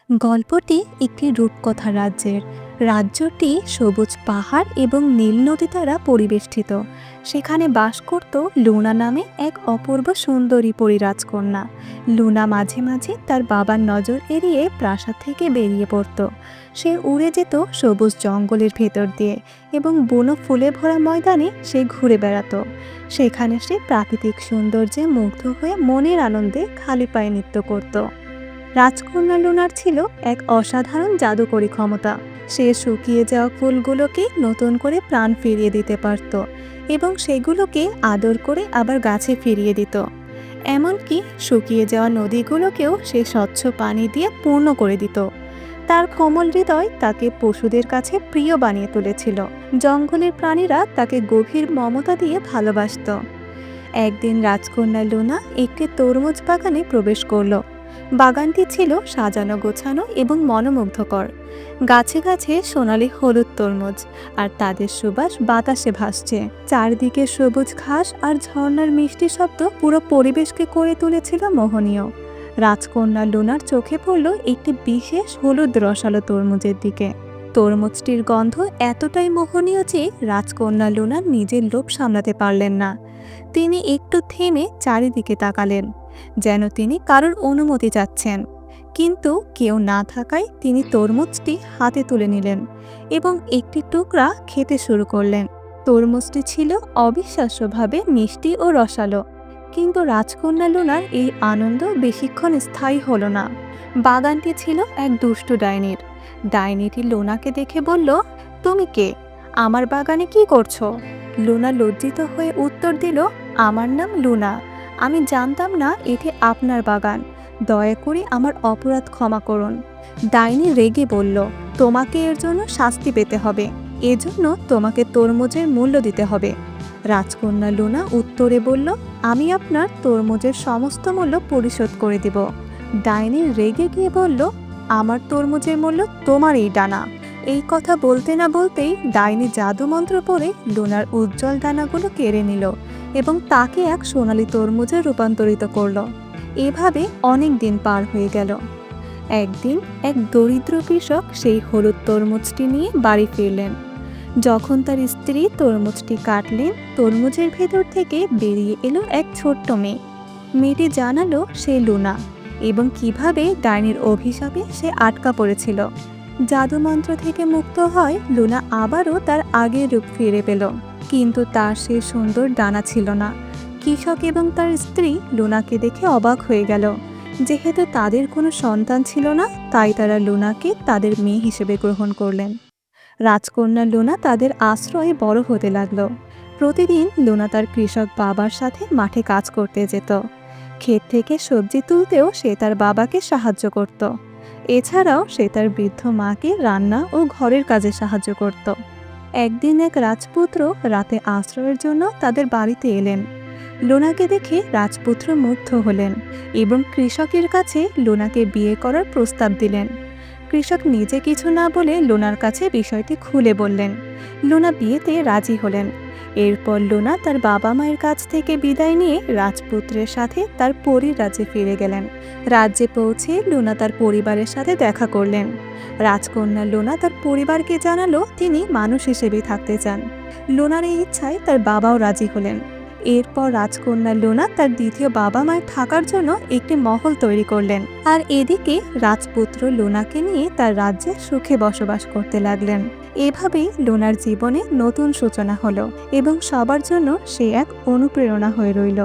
গল্পটি একটি রূপকথা রাজ্যের। রাজ্যটি সবুজ পাহাড় এবং নীল নদী দ্বারা পরিবেষ্টিত। সেখানে বাস করত লুনা নামে এক অপূর্ব সুন্দরী পরিরাজকন্যা। লুনা মাঝে মাঝে তার বাবার নজর এড়িয়ে প্রাসাদ থেকে বেরিয়ে পড়ত। সে উড়ে যেত সবুজ জঙ্গলের ভেতর দিয়ে এবং বুনো ফুলে ভরা ময়দানে সে ঘুরে বেড়াতো। সেখানে সে প্রাকৃতিক সৌন্দর্যে মুগ্ধ হয়ে মনের আনন্দে খালি পায়ে নৃত্য করত। রাজকন্যা লুনার ছিল এক অসাধারণ জাদুকরী ক্ষমতা। সে শুকিয়ে যাওয়া ফুলগুলোকে নতুন করে প্রাণ ফিরিয়ে দিতে পারত এবং সেগুলোকে আদর করে আবার গাছে ফিরিয়ে দিত। এমনকি শুকিয়ে যাওয়া নদীগুলোকেও সে স্বচ্ছ পানি দিয়ে পূর্ণ করে দিত। তার কোমল হৃদয় তাকে পশুদের কাছে প্রিয় বানিয়ে তুলেছিল। জঙ্গলের প্রাণীরা তাকে গভীর মমতা দিয়ে ভালোবাসত। একদিন রাজকন্যা লুনা একটি তরমুজ বাগানে প্রবেশ করল। বাগানটি ছিল সাজানো গোছানো এবং মনোমুগ্ধকর। গাছে গাছে সোনালি হলুদ তরমুজ, আর তাদের সুবাস বাতাসে ভাসছে। চারদিকে সবুজ ঘাস আর ঝর্ণার মিষ্টি শব্দ পুরো পরিবেশকে করে তুলেছিল মোহনীয়। রাজকন্যা লুনার চোখে পড়ল একটি বিশেষ হলুদ রসালো তরমুজের দিকে। তরমুজটির গন্ধ এতটাই মোহনীয় যে রাজকন্যা লুনা নিজের লোভ সামলাতে পারলেন না। তিনি একটু থেমে চারিদিকে তাকালেন, যেন তিনি কারোর অনুমতি চাচ্ছেন। কিন্তু কেউ না থাকায় তিনি তরমুজটি হাতে তুলে নিলেন এবং একটি টুকরা খেতে শুরু করলেন। তরমুজটি ছিল অবিশ্বাস্যভাবে মিষ্টি ও রসালো, কিন্তু রাজকন্যা লুনার এই আনন্দ বেশিক্ষণ স্থায়ী হলো না। বাগানটি ছিল এক দুষ্টু ডাইনির। ডাইনিটি লুনাকে দেখে বলল, তুমি কে? আমার বাগানে কি করছো? লুনা লজ্জিত হয়ে উত্তর দিল, আমার নাম লুনা। আমি জানতাম না এটি আপনার বাগান। দয়া করে আমার অপরাধ ক্ষমা করুন। ডাইনি রেগে বলল, তোমাকে এর জন্য শাস্তি পেতে হবে। এজন্য তোমাকে তরমুজের মূল্য দিতে হবে। রাজকন্যা লুনা উত্তরে বলল, আমি আপনার তরমুজের সমস্ত মূল্য পরিশোধ করে দেব। ডাইনি রেগে গিয়ে বলল, আমার তরমুজের মূল্য তোমার এই ডানা। এই কথা বলতে না বলতেই ডাইনি জাদু মন্ত্র পড়ে লুনার উজ্জ্বল ডানাগুলো কেড়ে নিল এবং তাকে এক সোনালী তরমুজে রূপান্তরিত করল। এভাবে অনেক দিন পার হয়ে গেল। একদিন এক দরিদ্র কৃষক সেই হলুদ তরমুজটি নিয়ে বাড়ি ফিরলেন। যখন তার স্ত্রী তরমুজটি কাটলেন, তরমুজের ভেতর থেকে বেরিয়ে এলো এক ছোট্ট মেয়ে। মেয়েটি জানালো সে লুনা এবং কিভাবে ডাইনির অভিশাপে সে আটকা পড়েছিল। জাদুমন্ত্র থেকে মুক্ত হয় লুনা আবারও তার আগের রূপ ফিরে পেল, কিন্তু তার সে সুন্দর ডানা ছিল না। কৃষক এবং তার স্ত্রী লুনাকে দেখে অবাক হয়ে গেল। যেহেতু তাদের কোনো সন্তান ছিল না, তাই তারা লুনাকে তাদের মেয়ে হিসেবে গ্রহণ করলেন। রাজকন্যা লুনা তাদের আশ্রয়ে বড় হতে লাগলো। প্রতিদিন লুনা তার কৃষক বাবার সাথে মাঠে কাজ করতে যেত। ক্ষেত থেকে সবজি তুলতেও সে তার বাবাকে সাহায্য করত। এছাড়াও সে তার বৃদ্ধ মাকে রান্না ও ঘরের কাজে সাহায্য করত। একদিন এক রাজপুত্র রাতে আশ্রয়ের জন্য তাদের বাড়িতে এলেন। লুনাকে দেখে রাজপুত্র মুগ্ধ হলেন এবং কৃষকের কাছে লুনাকে বিয়ে করার প্রস্তাব দিলেন। কৃষক নিজে কিছু না বলে লুনার কাছে বিষয়টি খুলে বললেন। লুনা বিয়েতে রাজি হলেন। এরপর লুনা তার বাবা মায়ের কাছ থেকে বিদায় নিয়ে রাজপুত্রের সাথে তার পরীর রাজ্যে ফিরে গেলেন। রাজ্যে পৌঁছে লুনা তার পরিবারের সাথে দেখা করলেন। রাজকন্যা লুনা তার পরিবারকে জানালো তিনি মানুষ হিসেবেই থাকতে চান। লুনার এই ইচ্ছায় তার বাবাও রাজি হলেন। এরপর রাজকন্যা লুনা তার দ্বিতীয় বাবা মায়ের থাকার জন্য একটি মহল তৈরি করলেন, আর এদিকে রাজপুত্র লুনাকে নিয়ে তার রাজ্যে সুখে বসবাস করতে লাগলেন। এভাবেই লুনার জীবনে নতুন সূচনা হলো এবং সবার জন্য সে এক অনুপ্রেরণা হয়ে রইল।